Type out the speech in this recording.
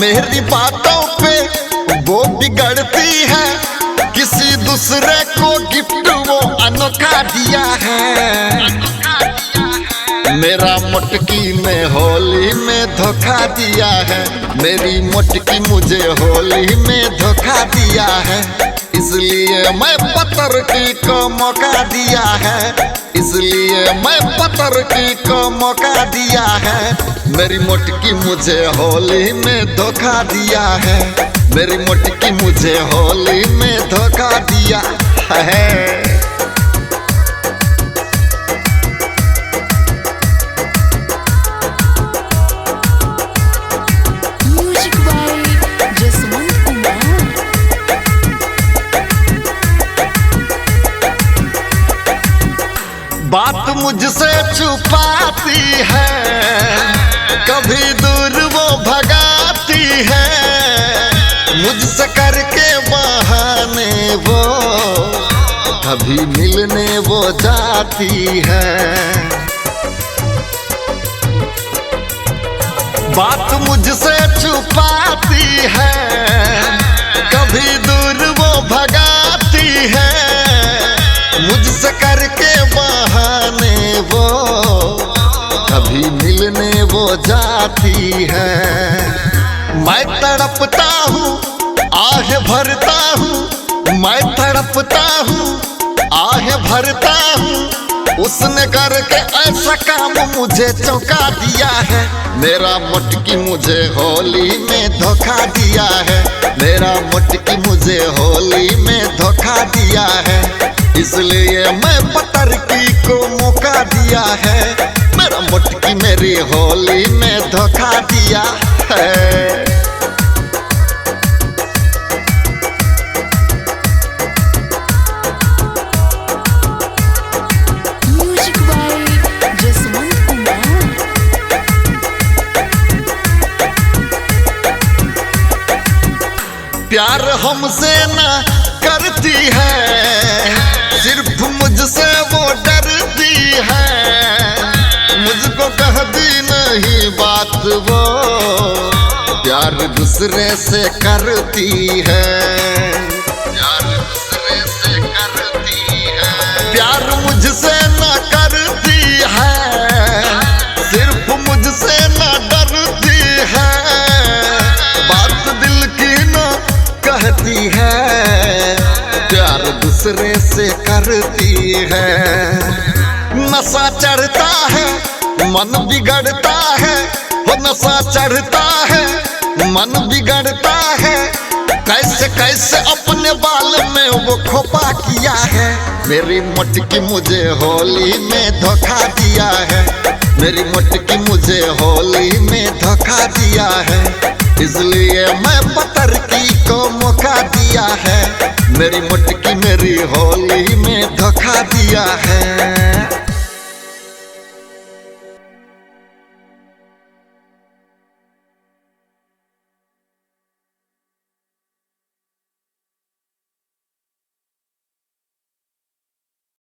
मेरी बातों पे वो बिगड़ती है, किसी दूसरे को गिफ्ट वो अनोखा दिया है। मेरा मुटकी में होली में धोखा दिया है, मेरी मुटकी मुझे होली में धोखा दिया है। इसलिए मैं पतरकी को मौका दिया है, इसलिए मैं पतरकी को मौका दिया है। मेरी मुटकी मुझे होली में धोखा दिया है, मेरी मुटकी मुझे होली में धोखा दिया है। बात मुझसे छुपाती है, कभी दूर वो भगाती है, मुझसे करके बहाने वो कभी मिलने वो जाती है। बात मुझसे छुपाती है, कभी दूर वो भगाती है, मुझसे करके बहाने वो कभी मिलने वो जाती है। मैं तड़पता हूँ आह भरता हूँ, मैं तड़पता हूँ आह भरता हूँ, उसने करके ऐसा काम मुझे चौंका दिया है। मेरा मुटकी मुझे होली में धोखा दिया है, मेरा मुटकी मुझे होली में धोखा दिया है। इसलिए मैं पतरकी को मौका दिया है, मेरा मुटकी मेरी होली में धोखा दिया है। प्यार हमसे ना करती है, सिर्फ मुझसे वो डरती है, मुझको कहती नहीं बात वो प्यार दूसरे से करती है, प्यार दूसरे से करती है। प्यार मुझसे ना करती है, सिर्फ मुझसे ना डरती है, बात दिल की ना कहती है, प्यार दूसरे से करती है। नशा चढ़ता है मन बिगड़ता है, वो नशा चढ़ता है मन बिगड़ता है, कैसे कैसे अपने बाल में वो खोपा किया है। मेरी मुटकी मुझे होली में धोखा दिया है, मेरी मुटकी मुझे होली में धोखा दिया है। इसलिए मैं पतरकी को मौका दिया है, मेरी मुटकी मेरी होली में धोखा दिया है।